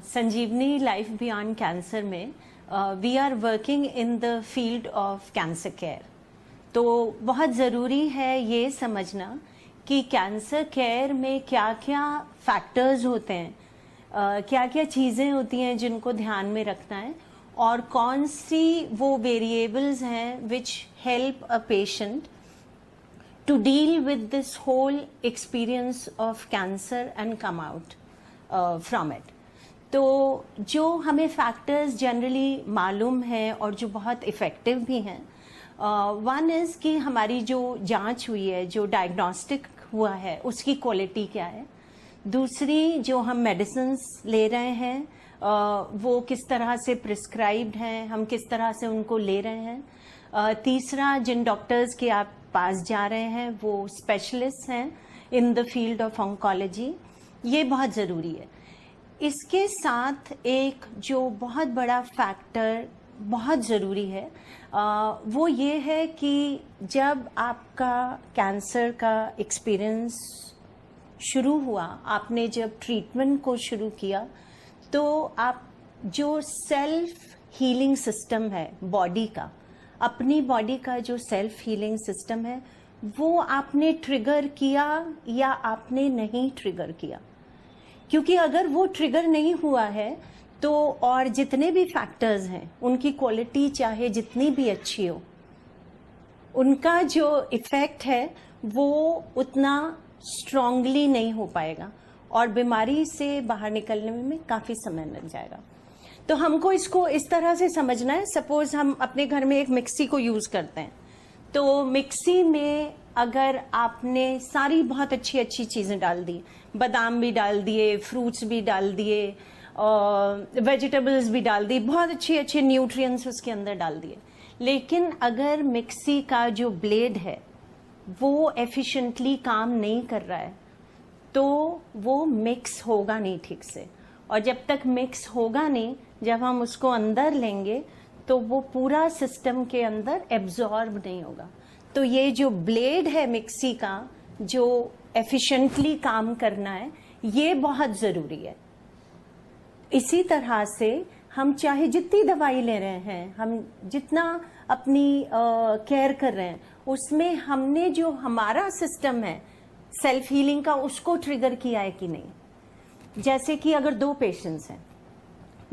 संजीवनी life beyond cancer में we are working in the field of cancer care. तो बहुत ज़रूरी है ये समझना कि कैंसर केयर में क्या क्या फैक्टर्स होते हैं, क्या क्या चीज़ें होती हैं जिनको ध्यान में रखना है, और कौन सी वो वेरिएबल्स हैं which help a patient to deal with this whole experience of cancer and come out from it। तो जो हमें फैक्टर्स जनरली मालूम है और जो बहुत इफ़ेक्टिव भी हैं, वन इज़ कि हमारी जो जांच हुई है, जो डायग्नोस्टिक हुआ है, उसकी क्वालिटी क्या है। दूसरी, जो हम मेडिसिन्स ले रहे हैं वो किस तरह से प्रिस्क्राइब्ड हैं, हम किस तरह से उनको ले रहे हैं। तीसरा, जिन डॉक्टर्स के आप पास जा रहे हैं वो स्पेशलिस्ट हैं इन द फील्ड ऑफ ऑन्कोलॉजी, ये बहुत ज़रूरी है। इसके साथ एक जो बहुत बड़ा फैक्टर बहुत ज़रूरी है वो ये है कि जब आपका कैंसर का एक्सपीरियंस शुरू हुआ, आपने जब ट्रीटमेंट को शुरू किया, तो आप जो सेल्फ हीलिंग सिस्टम है बॉडी का, अपनी बॉडी का जो सेल्फ हीलिंग सिस्टम है, वो आपने ट्रिगर किया या आपने नहीं ट्रिगर किया। क्योंकि अगर वो ट्रिगर नहीं हुआ है तो और जितने भी फैक्टर्स हैं उनकी क्वालिटी चाहे जितनी भी अच्छी हो, उनका जो इफ़ेक्ट है वो उतना स्ट्रांगली नहीं हो पाएगा और बीमारी से बाहर निकलने में काफ़ी समय लग जाएगा। तो हमको इसको इस तरह से समझना है। सपोज हम अपने घर में एक मिक्सी को यूज़ करते हैं, तो मिक्सी में अगर आपने सारी बहुत अच्छी अच्छी चीज़ें डाल दी, बादाम भी डाल दिए, फ्रूट्स भी डाल दिए, वेजिटेबल्स भी डाल दी, बहुत अच्छे अच्छे न्यूट्रिएंट्स उसके अंदर डाल दिए, लेकिन अगर मिक्सी का जो ब्लेड है वो एफिशिएंटली काम नहीं कर रहा है तो वो मिक्स होगा नहीं ठीक से, और जब तक मिक्स होगा नहीं, जब हम उसको अंदर लेंगे तो वो पूरा सिस्टम के अंदर एब्जॉर्ब नहीं होगा। तो ये जो ब्लेड है मिक्सी का, जो एफिशिएंटली काम करना है, ये बहुत ज़रूरी है। इसी तरह से हम चाहे जितनी दवाई ले रहे हैं, हम जितना अपनी केयर कर रहे हैं, उसमें हमने जो हमारा सिस्टम है सेल्फ हीलिंग का, उसको ट्रिगर किया है कि नहीं। जैसे कि अगर दो पेशेंट्स हैं,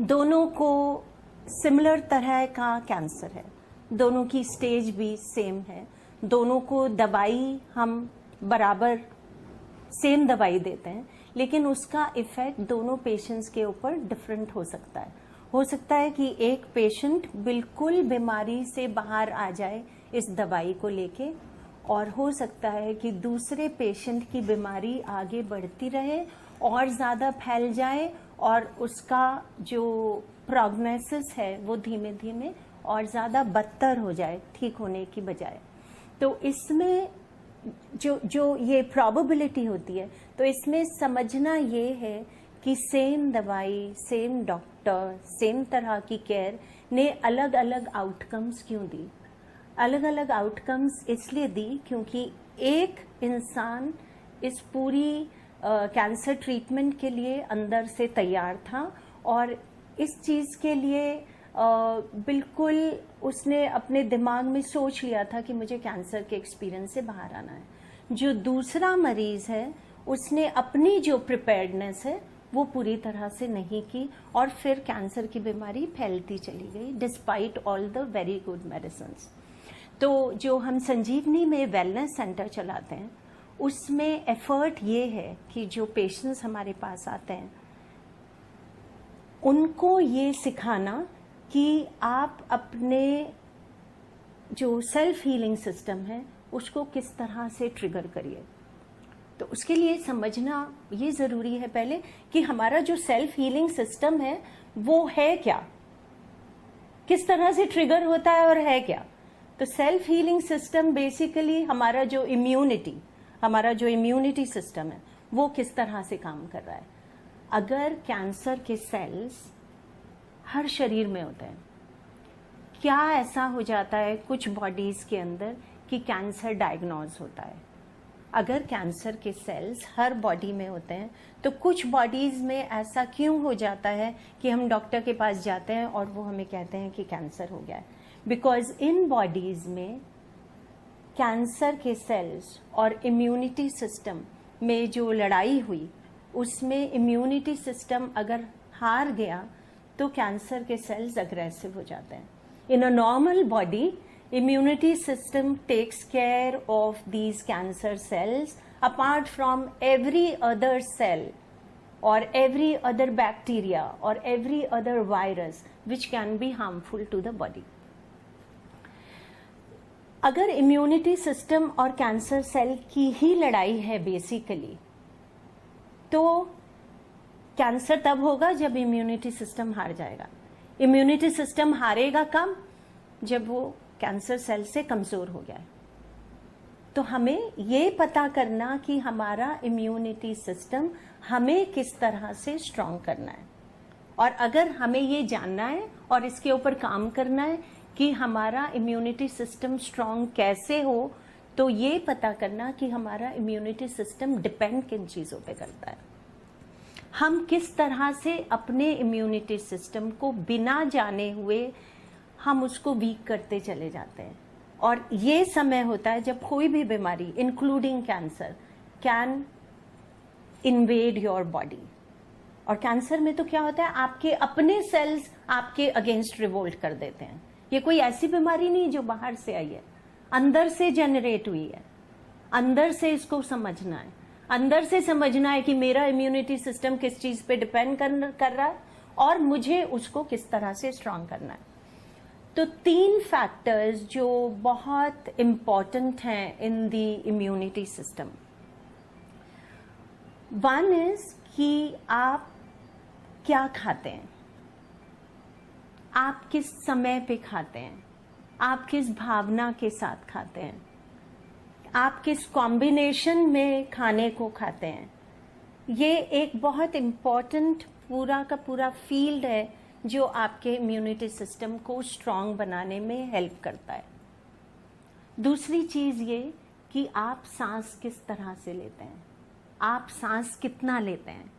दोनों को सिमिलर तरह का कैंसर है, दोनों की स्टेज भी सेम है, दोनों को दवाई हम बराबर सेम दवाई देते हैं, लेकिन उसका इफ़ेक्ट दोनों पेशेंट्स के ऊपर डिफरेंट हो सकता है। हो सकता है कि एक पेशेंट बिल्कुल बीमारी से बाहर आ जाए इस दवाई को लेके, और हो सकता है कि दूसरे पेशेंट की बीमारी आगे बढ़ती रहे और ज़्यादा फैल जाए और उसका जो प्रोग्नोसिस है वो धीमे धीमे और ज़्यादा बदतर हो जाए ठीक होने की बजाय। तो इसमें जो ये प्रोबेबिलिटी होती है, तो इसमें समझना ये है कि सेम दवाई, सेम डॉक्टर, सेम तरह की केयर ने अलग अलग आउटकम्स क्यों दी। अलग अलग आउटकम्स इसलिए दी क्योंकि एक इंसान इस पूरी कैंसर ट्रीटमेंट के लिए अंदर से तैयार था और इस चीज़ के लिए बिल्कुल उसने अपने दिमाग में सोच लिया था कि मुझे कैंसर के एक्सपीरियंस से बाहर आना है। जो दूसरा मरीज है उसने अपनी जो प्रिपेयर्डनेस है वो पूरी तरह से नहीं की और फिर कैंसर की बीमारी फैलती चली गई despite all the very good medicines. तो जो हम संजीवनी में वेलनेस सेंटर चलाते हैं उसमें एफर्ट ये है कि जो पेशेंट्स हमारे पास आते हैं उनको ये सिखाना कि आप अपने जो सेल्फ हीलिंग सिस्टम है उसको किस तरह से ट्रिगर करिए। तो उसके लिए समझना ये ज़रूरी है पहले कि हमारा जो सेल्फ हीलिंग सिस्टम है वो है क्या, किस तरह से ट्रिगर होता है और है क्या। तो सेल्फ हीलिंग सिस्टम बेसिकली हमारा जो इम्यूनिटी सिस्टम है वो किस तरह से काम कर रहा है। अगर कैंसर के सेल्स हर शरीर में होते हैं, क्या ऐसा हो जाता है कुछ बॉडीज के अंदर कि कैंसर डायग्नोज होता है, अगर कैंसर के सेल्स हर बॉडी में होते हैं तो कुछ बॉडीज में ऐसा क्यों हो जाता है कि हम डॉक्टर के पास जाते हैं और वो हमें कहते हैं कि कैंसर हो गया है? बिकॉज इन बॉडीज में कैंसर के सेल्स और इम्यूनिटी सिस्टम में जो लड़ाई हुई, उसमें इम्यूनिटी सिस्टम अगर हार गया तो कैंसर के सेल्स अग्रेसिव हो जाते हैं. In a normal body, immunity system takes care of these cancer cells apart from every other cell or every other bacteria or every other virus which can be harmful to the body. अगर immunity system और cancer cell की ही लड़ाई है basically, तो cancer तब होगा जब immunity system हार जाएगा. इम्यूनिटी सिस्टम हारेगा कब? जब वो कैंसर सेल से कमजोर हो गया है. तो हमें ये पता करना कि हमारा इम्यूनिटी सिस्टम हमें किस तरह से स्ट्रांग करना है, और अगर हमें ये जानना है और इसके ऊपर काम करना है कि हमारा इम्यूनिटी सिस्टम स्ट्रांग कैसे हो, तो ये पता करना कि हमारा इम्यूनिटी सिस्टम डिपेंड किन चीजों पे करता है. हम किस तरह से अपने इम्यूनिटी सिस्टम को बिना जाने हुए हम उसको वीक करते चले जाते हैं. और ये समय होता है जब कोई भी बीमारी including cancer can invade your body. और कैंसर में तो क्या होता है, आपके अपने सेल्स आपके अगेंस्ट रिवोल्ट कर देते हैं. ये कोई ऐसी बीमारी नहीं जो बाहर से आई है, अंदर से जनरेट हुई है. अंदर से इसको समझना है, अंदर से समझना है कि मेरा इम्यूनिटी सिस्टम किस चीज पे डिपेंड कर रहा है और मुझे उसको किस तरह से स्ट्रांग करना है. तो 3 फैक्टर्स जो बहुत इंपॉर्टेंट हैं in the immunity system. One is कि आप क्या खाते हैं, आप किस समय पे खाते हैं, आप किस भावना के साथ खाते हैं, आप किस कॉम्बिनेशन में खाने को खाते हैं. ये एक बहुत इंपॉर्टेंट पूरा का पूरा फील्ड है जो आपके इम्यूनिटी सिस्टम को स्ट्रांग बनाने में हेल्प करता है. दूसरी चीज ये कि आप सांस किस तरह से लेते हैं, आप सांस कितना लेते हैं.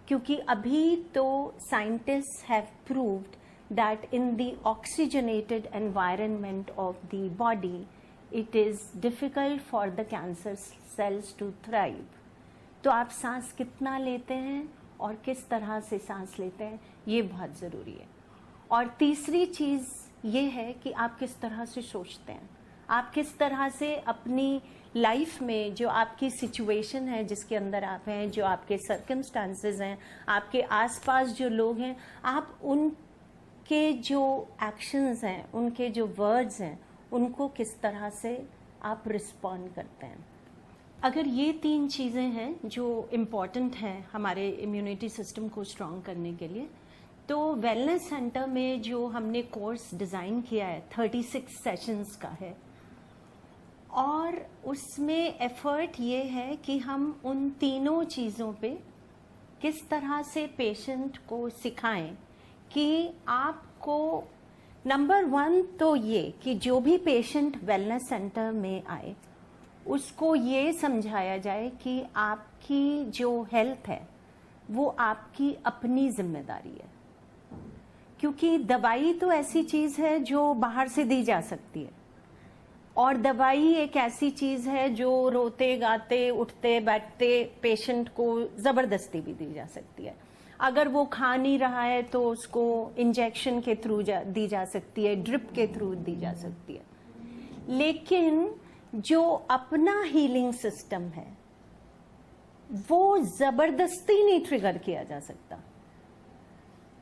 क्योंकि अभी तो scientists have proved that in the oxygenated environment of the body it is difficult for the cancer cells to thrive. तो आप सांस कितना लेते हैं और किस तरह से सांस लेते हैं, ये बहुत ज़रूरी है. और तीसरी चीज़ ये है कि आप किस तरह से सोचते हैं, आप किस तरह से अपनी लाइफ में जो आपकी सिचुएशन है जिसके अंदर आप हैं, जो आपके सर्कमस्टांसेस हैं, आपके आसपास जो लोग हैं, आप उनके जो एक्शंस हैं, उनके जो वर्ड्स हैं, उनको किस तरह से आप रिस्पॉन्ड करते हैं. अगर ये 3 चीज़ें हैं जो इम्पॉर्टेंट हैं हमारे इम्यूनिटी सिस्टम को स्ट्रांग करने के लिए, तो वेलनेस सेंटर में जो हमने कोर्स डिज़ाइन किया है 36 सेशंस का है, और उसमें एफर्ट ये है कि हम उन तीनों चीज़ों पे किस तरह से पेशेंट को सिखाएं कि आपको नंबर 1 तो ये कि जो भी पेशेंट वेलनेस सेंटर में आए उसको ये समझाया जाए कि आपकी जो हेल्थ है वो आपकी अपनी जिम्मेदारी है. क्योंकि दवाई तो ऐसी चीज़ है जो बाहर से दी जा सकती है, और दवाई एक ऐसी चीज़ है जो रोते गाते उठते बैठते पेशेंट को ज़बरदस्ती भी दी जा सकती है. अगर वो खा नहीं रहा है तो उसको इंजेक्शन के थ्रू दी जा सकती है, ड्रिप के थ्रू दी जा सकती है. लेकिन जो अपना हीलिंग सिस्टम है वो जबरदस्ती नहीं ट्रिगर किया जा सकता.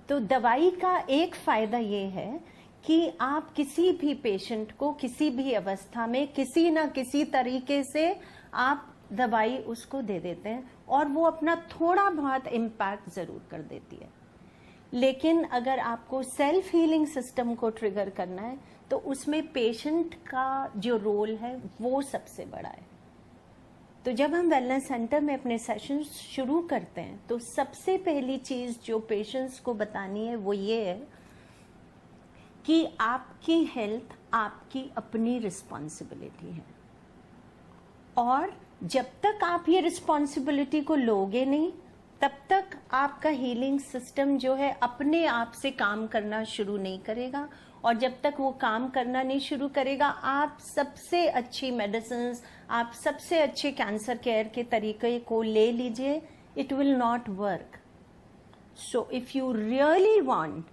तो दवाई का एक फायदा ये है कि आप किसी भी पेशेंट को किसी भी अवस्था में किसी ना किसी तरीके से आप दवाई उसको दे देते हैं और वो अपना थोड़ा बहुत इम्पैक्ट जरूर कर देती है. लेकिन अगर आपको सेल्फ हीलिंग सिस्टम को ट्रिगर करना है तो उसमें पेशेंट का जो रोल है वो सबसे बड़ा है. तो जब हम वेलनेस सेंटर में अपने सेशंस शुरू करते हैं तो सबसे पहली चीज जो पेशेंट्स को बतानी है वो ये है कि आपकी हेल्थ आपकी अपनी रिस्पॉन्सिबिलिटी है, और जब तक आप ये रिस्पॉन्सिबिलिटी को लोगे नहीं, तब तक आपका हीलिंग सिस्टम जो है अपने आप से काम करना शुरू नहीं करेगा, और जब तक वो काम करना नहीं शुरू करेगा, आप सबसे अच्छी मेडिसिन्स, आप सबसे अच्छे कैंसर केयर के तरीके को ले लीजिए, it will not work. So if you really want,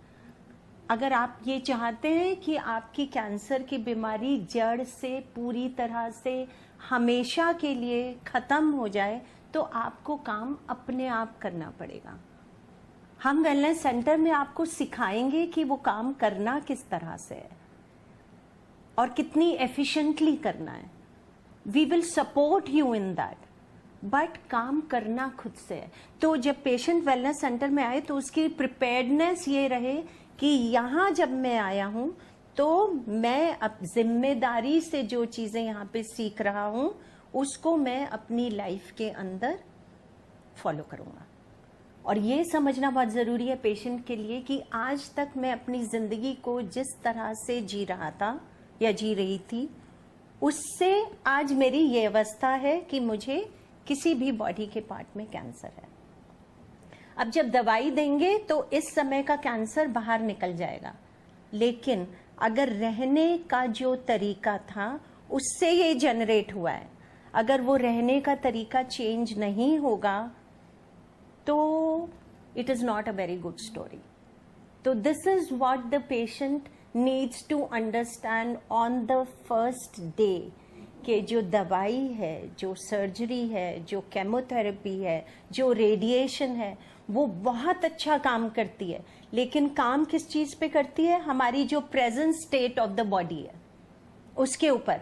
अगर आप ये चाहते हैं कि आपकी कैंसर की बीमारी जड़ से पूरी तरह से हमेशा के लिए खत्म हो जाए, तो आपको काम अपने आप करना पड़ेगा. हम वेलनेस सेंटर में आपको सिखाएंगे कि वो काम करना किस तरह से है और कितनी एफिशिएंटली करना है. We will support you in that, but काम करना खुद से है. तो जब पेशेंट वेलनेस सेंटर में आए तो उसकी प्रिपेयर्डनेस ये रहे कि यहाँ जब मैं आया हूँ तो मैं अब जिम्मेदारी से जो चीजें यहाँ पे सीख रहा हूँ उसको मैं अपनी लाइफ के अंदर फॉलो करूँगा. और ये समझना बहुत ज़रूरी है पेशेंट के लिए कि आज तक मैं अपनी ज़िंदगी को जिस तरह से जी रहा था या जी रही थी, उससे आज मेरी ये अवस्था है कि मुझे किसी भी बॉडी के पार्ट में कैंसर है. अब जब दवाई देंगे तो इस समय का कैंसर बाहर निकल जाएगा, लेकिन अगर रहने का जो तरीका था उससे ये जनरेट हुआ है, अगर वो रहने का तरीका चेंज नहीं होगा तो it is not a very good story. तो this is what the patient needs to understand on the first day कि जो दवाई है, जो सर्जरी है, जो केमोथेरेपी है, जो रेडिएशन है, वो बहुत अच्छा काम करती है, लेकिन काम किस चीज पे करती है? हमारी जो present state of the body है उसके ऊपर.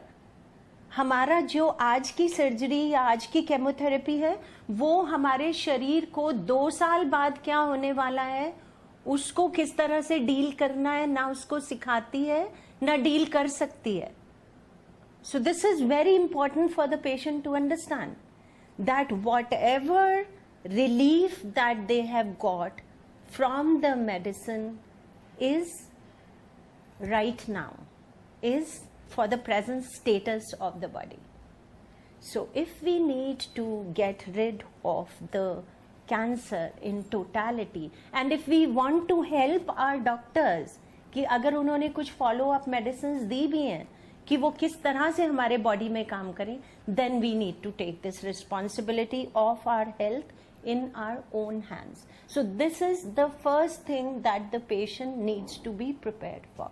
हमारा जो आज की सर्जरी या आज की केमोथेरेपी है वो हमारे शरीर को 2 साल बाद क्या होने वाला है उसको किस तरह से डील करना है ना उसको सिखाती है ना डील कर सकती है. So this is very important for the patient to understand that whatever relief that they have got from the medicine is right now, is for the present status of the body. So if we need to get rid of the cancer in totality, and if we want to help our doctors कि अगर उन्होंने कुछ follow up medicines दी भी हैं कि वो किस तरह से हमारे बॉडी में काम करें, then we need to take this responsibility of our health in our own hands. So this is the first thing that the patient needs to be prepared for.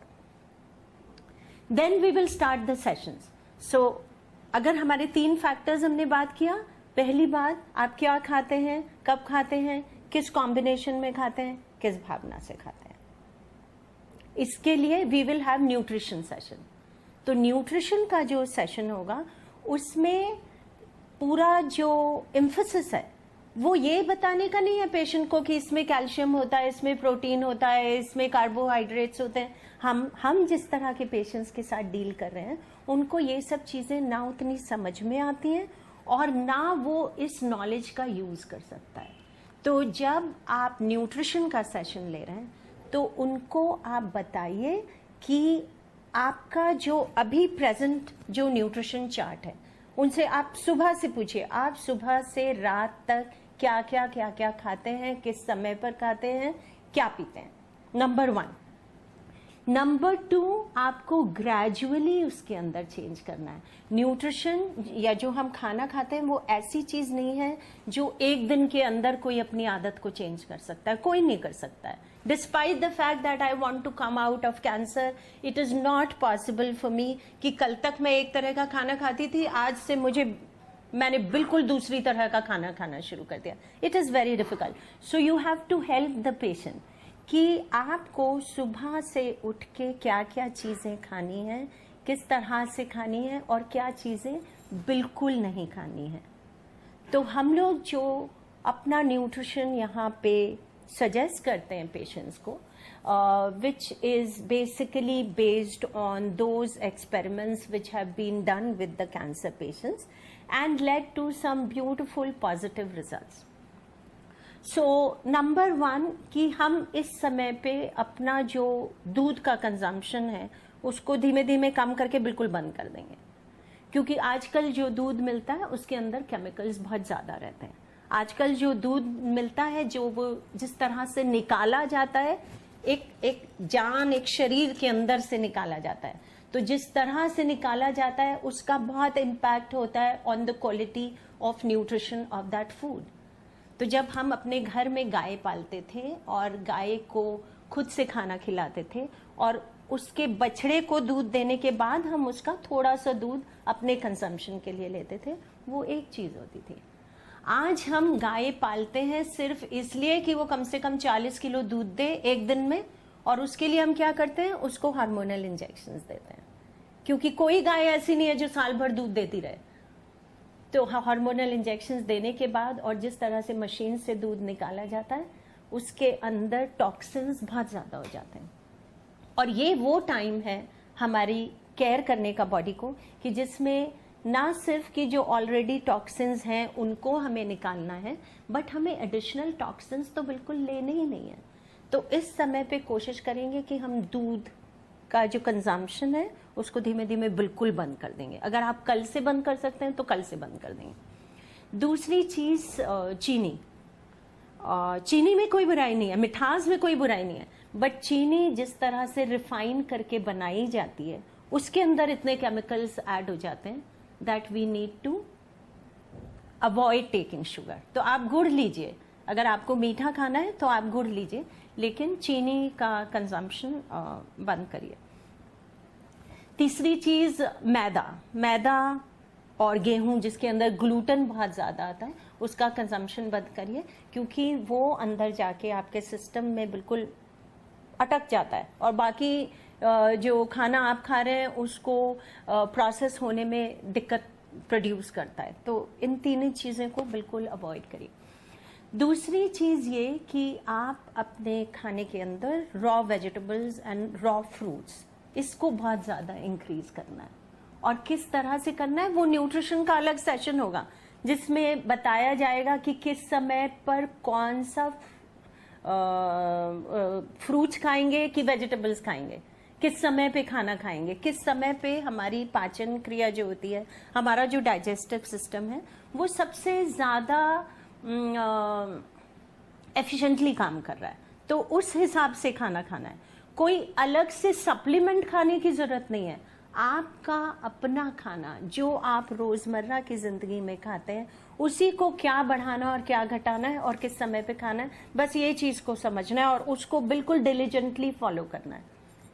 Then we will start the sessions. So अगर हमारे 3 factors हमने बात किया, पहली बात आप क्या खाते हैं, कब खाते हैं, किस कॉम्बिनेशन में खाते हैं, किस भावना से खाते हैं. इसके लिए we will have nutrition session. तो न्यूट्रिशन का जो सेशन होगा उसमें पूरा जो एम्फसिस है वो ये बताने का नहीं है पेशेंट को कि इसमें कैल्शियम होता है, इसमें प्रोटीन होता है, इसमें कार्बोहाइड्रेट्स होते हैं. हम जिस तरह के पेशेंट्स के साथ डील कर रहे हैं उनको ये सब चीजें ना उतनी समझ में आती हैं और ना वो इस नॉलेज का यूज कर सकता है. तो जब आप न्यूट्रिशन का सेशन ले रहे हैं तो उनको आप बताइए कि आपका जो अभी प्रेजेंट जो न्यूट्रिशन चार्ट है उनसे आप सुबह से पूछिए, आप सुबह से रात तक क्या क्या खाते हैं, किस समय पर खाते हैं, क्या पीते हैं. नंबर 1. नंबर 2, आपको ग्रेजुअली उसके अंदर चेंज करना है. न्यूट्रिशन या जो हम खाना खाते हैं वो ऐसी चीज नहीं है जो एक दिन के अंदर कोई अपनी आदत को चेंज कर सकता है. कोई नहीं कर सकता है. Despite the fact that I want to come out of cancer, it is not possible for me कि कल तक मैं एक तरह का खाना खाती थी, आज से मैंने बिल्कुल दूसरी तरह का खाना खाना शुरू कर दिया. It is very difficult. So you have to help the patient कि आपको सुबह से उठ के क्या क्या चीजें खानी है, किस तरह से खानी है और क्या चीजें बिल्कुल नहीं खानी है. तो हम लोग जो अपना न्यूट्रिशन यहाँ पे सजेस्ट करते हैं पेशेंट्स को, which is basically based on those experiments which have been done with the cancer patients and led to some beautiful positive results. So number 1 कि हम इस समय पे अपना जो दूध का कंजम्पशन है उसको धीमे धीमे कम करके बिल्कुल बंद कर देंगे, क्योंकि आजकल जो दूध मिलता है उसके अंदर केमिकल्स बहुत ज़्यादा रहते हैं। आजकल जो दूध मिलता है, जो वो जिस तरह से निकाला जाता है, एक जान, एक शरीर के अंदर से निकाला जाता है, तो जिस तरह से निकाला जाता है उसका बहुत इम्पैक्ट होता है on the quality of nutrition of that food. तो जब हम अपने घर में गाय पालते थे और गाय को खुद से खाना खिलाते थे और उसके बछड़े को दूध देने के बाद हम उसका थोड़ा सा दूध अपने कंजम्पशन के लिए लेते थे, वो एक चीज होती थी। आज हम गाय पालते हैं सिर्फ इसलिए कि वो कम से कम 40 किलो दूध दे एक दिन में, और उसके लिए हम क्या करते हैं, उसको हार्मोनल इंजेक्शंस देते हैं, क्योंकि कोई गाय ऐसी नहीं है जो साल भर दूध देती रहे। तो हार्मोनल इंजेक्शंस देने के बाद और जिस तरह से मशीन से दूध निकाला जाता है, उसके अंदर टॉक्सिन्स बहुत ज्यादा हो जाते हैं। और ये वो टाइम है हमारी केयर करने का बॉडी को, कि जिसमें ना सिर्फ कि जो ऑलरेडी टॉक्सिन्स हैं उनको हमें निकालना है, बट हमें एडिशनल टॉक्सिन्स तो बिल्कुल लेने ही नहीं है। तो इस समय पे कोशिश करेंगे कि हम दूध का जो कंजम्पशन है उसको धीमे धीमे बिल्कुल बंद कर देंगे। अगर आप कल से बंद कर सकते हैं तो कल से बंद कर देंगे। दूसरी चीज चीनी। चीनी में कोई बुराई नहीं है, मिठास में कोई बुराई नहीं है, बट चीनी जिस तरह से रिफाइन करके बनाई जाती है उसके अंदर इतने केमिकल्स ऐड हो जाते हैं that we need to avoid taking sugar. तो आप गुड़ लीजिए, अगर आपको मीठा खाना है तो आप गुड़ लीजिए, लेकिन चीनी का कंजम्पशन बंद करिए। तीसरी चीज मैदा और गेहूं जिसके अंदर ग्लूटेन बहुत ज्यादा आता है, उसका कंजम्पशन बंद करिए, क्योंकि वो अंदर जाके आपके सिस्टम में बिल्कुल अटक जाता है और बाकी जो खाना आप खा रहे हैं उसको प्रोसेस होने में दिक्कत प्रोड्यूस करता है। तो इन तीनों चीज़ों को बिल्कुल अवॉइड करिए। दूसरी चीज़ ये कि आप अपने खाने के अंदर raw vegetables and raw fruits, इसको बहुत ज़्यादा इंक्रीज करना है। और किस तरह से करना है वो न्यूट्रिशन का अलग सेशन होगा, जिसमें बताया जाएगा कि किस समय पर कौन सा फ्रूट्स खाएंगे कि वेजिटेबल्स खाएंगे, किस समय पे खाना खाएंगे, किस समय पे हमारी पाचन क्रिया जो होती है, हमारा जो डाइजेस्टिव सिस्टम है वो सबसे ज्यादा एफिशिएंटली काम कर रहा है। तो उस हिसाब से खाना खाना है, कोई अलग से सप्लीमेंट खाने की जरूरत नहीं है। आपका अपना खाना जो आप रोजमर्रा की जिंदगी में खाते हैं उसी को क्या बढ़ाना और क्या घटाना है और किस समय पे खाना है, बस ये चीज को समझना है और उसको बिल्कुल डिलीजेंटली फॉलो करना है।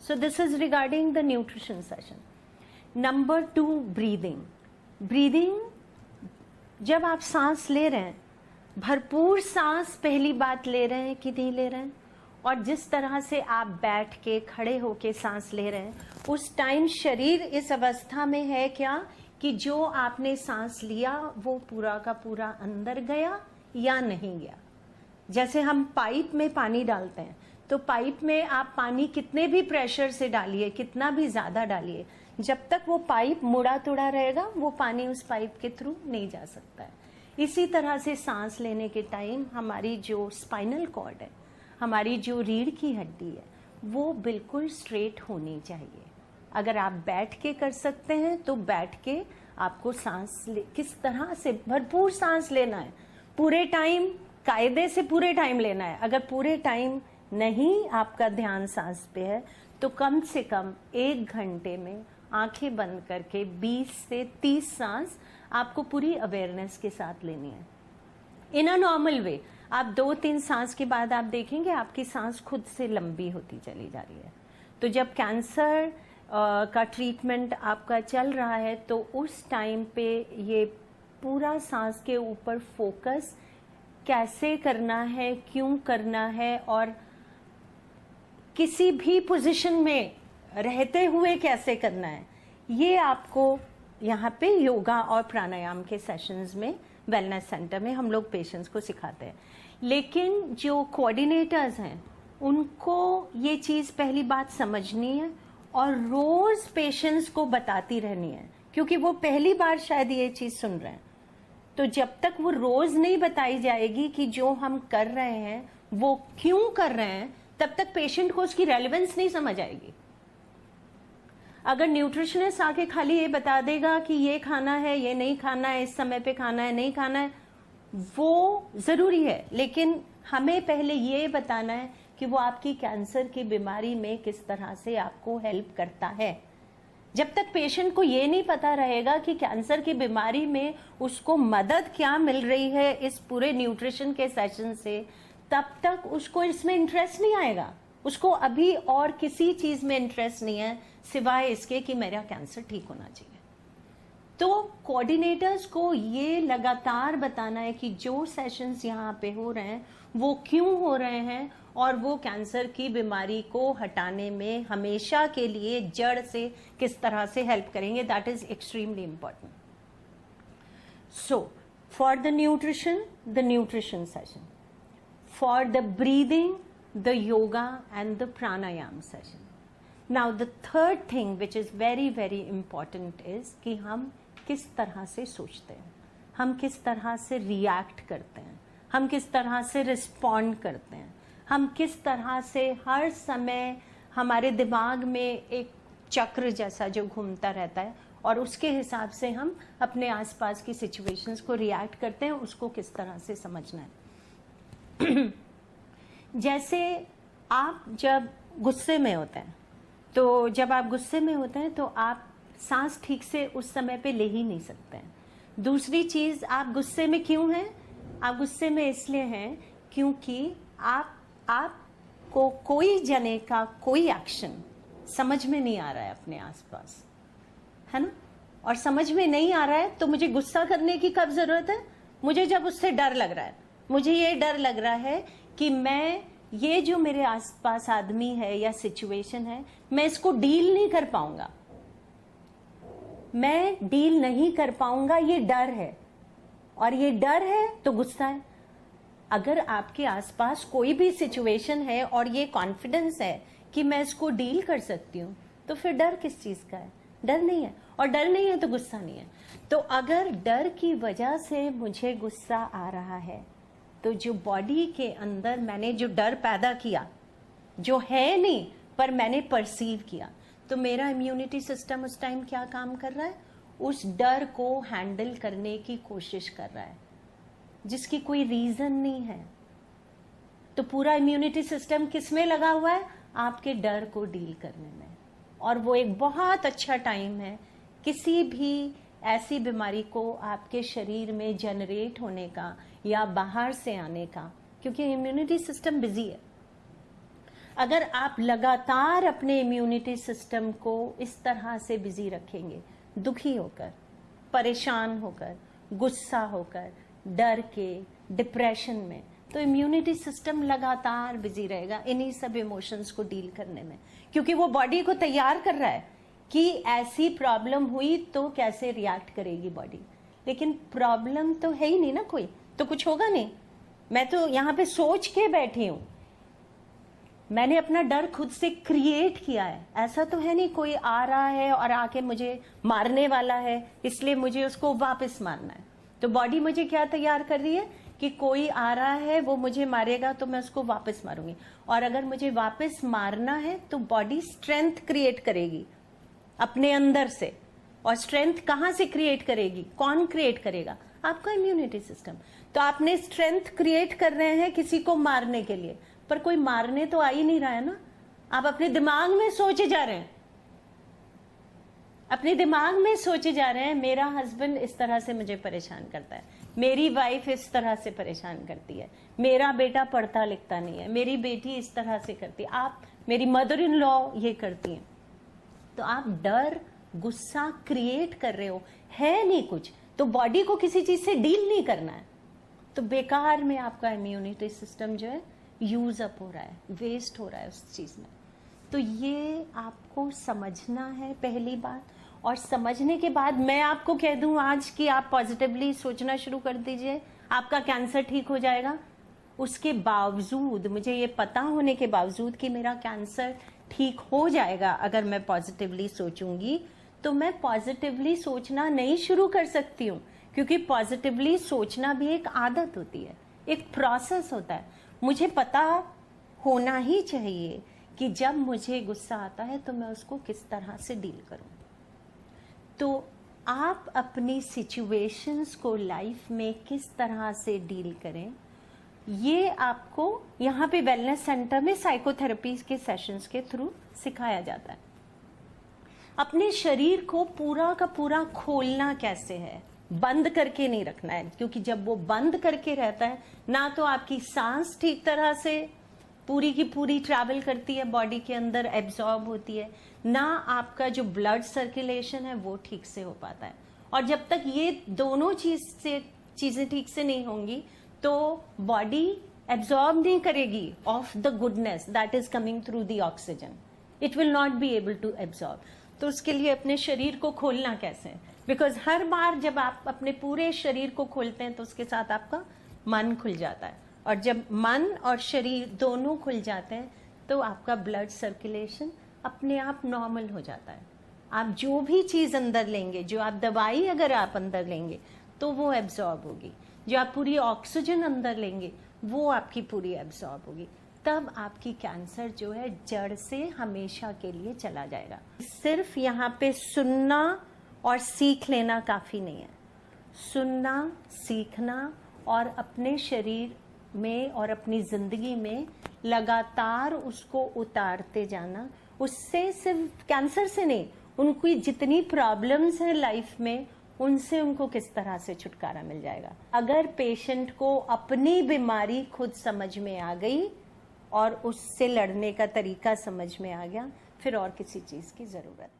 So this is regarding the nutrition session. Number 2, breathing. जब आप सांस ले रहे हैं, भरपूर सांस पहली बात ले रहे हैं कि नहीं ले रहे हैं, और जिस तरह से आप बैठ के खड़े होके सांस ले रहे हैं, उस टाइम शरीर इस अवस्था में है क्या कि जो आपने सांस लिया वो पूरा का पूरा अंदर गया या नहीं गया। जैसे हम पाइप में पानी डालते हैं, तो पाइप में आप पानी कितने भी प्रेशर से डालिए, कितना भी ज्यादा डालिए, जब तक वो पाइप मुड़ा तुड़ा रहेगा वो पानी उस पाइप के थ्रू नहीं जा सकता है। इसी तरह से सांस लेने के टाइम हमारी जो स्पाइनल कॉर्ड है, हमारी जो रीढ़ की हड्डी है, वो बिल्कुल स्ट्रेट होनी चाहिए। अगर आप बैठ के कर सकते हैं तो बैठ के आपको सांस किस तरह से भरपूर सांस लेना है, पूरे टाइम, कायदे से पूरे टाइम लेना है। अगर पूरे टाइम नहीं आपका ध्यान सांस पे है तो कम से कम 1 घंटे में आंखें बंद करके 20 से 30 सांस आपको पूरी अवेयरनेस के साथ लेनी है इन अ नॉर्मल वे। आप 2-3 सांस के बाद आप देखेंगे आपकी सांस खुद से लंबी होती चली जा रही है। तो जब कैंसर का ट्रीटमेंट आपका चल रहा है तो उस टाइम पे ये पूरा सांस के ऊपर फोकस कैसे करना है, क्यों करना है, और किसी भी पोजीशन में रहते हुए कैसे करना है, ये आपको यहाँ पे योगा और प्राणायाम के सेशंस में वेलनेस सेंटर में हम लोग पेशेंट्स को सिखाते हैं। लेकिन जो कोऑर्डिनेटर्स हैं उनको ये चीज़ पहली बात समझनी है और रोज पेशेंट्स को बताती रहनी है, क्योंकि वो पहली बार शायद ये चीज़ सुन रहे हैं। तो जब तक वो रोज नहीं बताई जाएगी कि जो हम कर रहे हैं वो क्यों कर रहे हैं, तब तक पेशेंट को उसकी रेलेवेंस नहीं समझ आएगी। अगर न्यूट्रिशनिस्ट आके खाली ये बता देगा कि ये खाना है, ये नहीं खाना है, इस समय पे खाना है, नहीं खाना है, वो जरूरी है, लेकिन हमें पहले ये बताना है कि वो आपकी कैंसर की बीमारी में किस तरह से आपको हेल्प करता है। जब तक पेशेंट को ये नहीं पता रहेगा कि कैंसर की बीमारी में उसको मदद क्या मिल रही है इस पूरे न्यूट्रिशन के सेशन से, तब तक उसको इसमें इंटरेस्ट नहीं आएगा। उसको अभी और किसी चीज में इंटरेस्ट नहीं है सिवाय इसके कि मेरा कैंसर ठीक होना चाहिए। तो कोऑर्डिनेटर्स को ये लगातार बताना है कि जो सेशंस यहाँ पे हो रहे हैं वो क्यों हो रहे हैं और वो कैंसर की बीमारी को हटाने में हमेशा के लिए जड़ से किस तरह से हेल्प करेंगे। That is extremely important. So for the nutrition session, for the breathing, the yoga and the pranayam session. Now the third thing which is very very important is कि हम किस तरह से सोचते हैं, हम किस तरह से रिएक्ट करते हैं, हम किस तरह से रिस्पॉन्ड करते हैं, हम किस तरह से हर समय हमारे दिमाग में एक चक्र जैसा जो घूमता रहता है और उसके हिसाब से हम अपने आसपास की सिचुएशंस को रिएक्ट करते हैं, उसको किस तरह से समझना है। जैसे आप जब गुस्से में होते हैं, तो जब आप गुस्से में होते हैं तो आप सांस ठीक से उस समय पे ले ही नहीं सकते हैं। दूसरी चीज, आप गुस्से में क्यों हैं? आप गुस्से में इसलिए हैं क्योंकि आपको कोई जने का कोई एक्शन समझ में नहीं आ रहा है अपने आसपास, है ना। और समझ में नहीं आ रहा है तो मुझे गुस्सा करने की कब जरूरत है? मुझे जब उससे डर लग रहा है, मुझे ये डर लग रहा है कि मैं ये जो मेरे आसपास आदमी है या सिचुएशन है, मैं इसको डील नहीं कर पाऊंगा, मैं डील नहीं कर पाऊंगा, ये डर है। और ये डर है तो गुस्सा है। अगर आपके आसपास कोई भी सिचुएशन है और ये कॉन्फिडेंस है कि मैं इसको डील कर सकती हूं, तो फिर डर किस चीज का है? डर नहीं है। और डर नहीं है तो गुस्सा नहीं है। तो अगर डर की वजह से मुझे गुस्सा आ रहा है, तो जो बॉडी के अंदर मैंने जो डर पैदा किया, जो है नहीं पर मैंने परसीव किया, तो मेरा इम्यूनिटी सिस्टम उस टाइम क्या काम कर रहा है? उस डर को हैंडल करने की कोशिश कर रहा है, जिसकी कोई रीजन नहीं है। तो पूरा इम्यूनिटी सिस्टम किस में लगा हुआ है? आपके डर को डील करने में। और वो एक बहुत अच्छा टाइम है किसी भी ऐसी बीमारी को आपके शरीर में जनरेट होने का या बाहर से आने का, क्योंकि इम्यूनिटी सिस्टम बिजी है। अगर आप लगातार अपने इम्यूनिटी सिस्टम को इस तरह से बिजी रखेंगे, दुखी होकर, परेशान होकर, गुस्सा होकर, डर के, डिप्रेशन में, तो इम्यूनिटी सिस्टम लगातार बिजी रहेगा इन्हीं सब इमोशंस को डील करने में, क्योंकि वो बॉडी को तैयार कर रहा है कि ऐसी प्रॉब्लम हुई तो कैसे रिएक्ट करेगी बॉडी। लेकिन प्रॉब्लम तो है ही नहीं ना, कोई तो कुछ होगा नहीं। मैं तो यहाँ पे सोच के बैठी हूं, मैंने अपना डर खुद से क्रिएट किया है। ऐसा तो है नहीं कोई आ रहा है और आके मुझे मारने वाला है इसलिए मुझे उसको वापस मारना है। तो बॉडी मुझे क्या तैयार कर रही है कि कोई आ रहा है, वो मुझे मारेगा तो मैं उसको वापस मारूंगी। और अगर मुझे वापस मारना है तो बॉडी स्ट्रेंथ क्रिएट करेगी अपने अंदर से। और स्ट्रेंथ कहां से क्रिएट करेगी? कौन क्रिएट करेगा? आपका इम्यूनिटी सिस्टम। तो आपने स्ट्रेंथ क्रिएट कर रहे हैं किसी को मारने के लिए, पर कोई मारने तो आ ही नहीं रहा है ना। आप अपने दिमाग में सोचे जा रहे हैं, अपने दिमाग में सोचे जा रहे हैं, मेरा हस्बैंड इस तरह से मुझे परेशान करता है, मेरी वाइफ इस तरह से परेशान करती है, मेरा बेटा पढ़ता लिखता नहीं है, मेरी बेटी इस तरह से करती है, आप मेरी मदर इन लॉ ये करती हैं। तो आप डर, गुस्सा क्रिएट कर रहे हो, है नहीं कुछ। तो बॉडी को किसी चीज से डील नहीं करना है, तो बेकार में आपका इम्यूनिटी सिस्टम जो है यूज अप हो रहा है, वेस्ट हो रहा है उस चीज में। तो ये आपको समझना है पहली बात। और समझने के बाद मैं आपको कह दूं आज कि आप पॉजिटिवली सोचना शुरू कर दीजिए, आपका कैंसर ठीक हो जाएगा। उसके बावजूद, मुझे ये पता होने के बावजूद कि मेरा कैंसर ठीक हो जाएगा अगर मैं पॉजिटिवली सोचूंगी, तो मैं पॉजिटिवली सोचना नहीं शुरू कर सकती हूँ, क्योंकि पॉजिटिवली सोचना भी एक आदत होती है, एक प्रोसेस होता है। मुझे पता होना ही चाहिए कि जब मुझे गुस्सा आता है तो मैं उसको किस तरह से डील करूं। तो आप अपनी सिचुएशंस को लाइफ में किस तरह से डील करें, ये आपको यहाँ पे वेलनेस सेंटर में साइकोथेरेपी के सेशंस के थ्रू सिखाया जाता है। अपने शरीर को पूरा का पूरा खोलना कैसे है, बंद करके नहीं रखना है, क्योंकि जब वो बंद करके रहता है ना तो आपकी सांस ठीक तरह से पूरी की पूरी ट्रैवल करती है, बॉडी के अंदर एब्जॉर्ब होती है, ना आपका जो ब्लड सर्कुलेशन है वो ठीक से हो पाता है। और जब तक ये दोनों चीजें ठीक से नहीं होंगी तो बॉडी एब्जॉर्ब नहीं करेगी of the goodness that is coming through the oxygen, it will not be able to absorb. तो उसके लिए अपने शरीर को खोलना कैसे है, बिकॉज हर बार जब आप अपने पूरे शरीर को खोलते हैं तो उसके साथ आपका मन खुल जाता है, और जब मन और शरीर दोनों खुल जाते हैं तो आपका ब्लड सर्कुलेशन अपने आप नॉर्मल हो जाता है। आप जो भी चीज अंदर लेंगे, जो आप दवाई अगर आप अंदर लेंगे तो वो एब्जॉर्ब होगी, जो आप पूरी ऑक्सीजन अंदर लेंगे वो आपकी पूरी एब्जॉर्ब होगी, तब आपकी कैंसर जो है जड़ से हमेशा के लिए चला जाएगा। सिर्फ यहाँ पे सुनना और सीख लेना काफी नहीं है, सुनना, सीखना और अपने शरीर में और अपनी जिंदगी में लगातार उसको उतारते जाना, उससे सिर्फ कैंसर से नहीं, उनकी जितनी प्रॉब्लम्स हैं लाइफ में उनसे उनको किस तरह से छुटकारा मिल जाएगा। अगर पेशेंट को अपनी बीमारी खुद समझ में आ गई और उससे लड़ने का तरीका समझ में आ गया, फिर और किसी चीज की जरूरत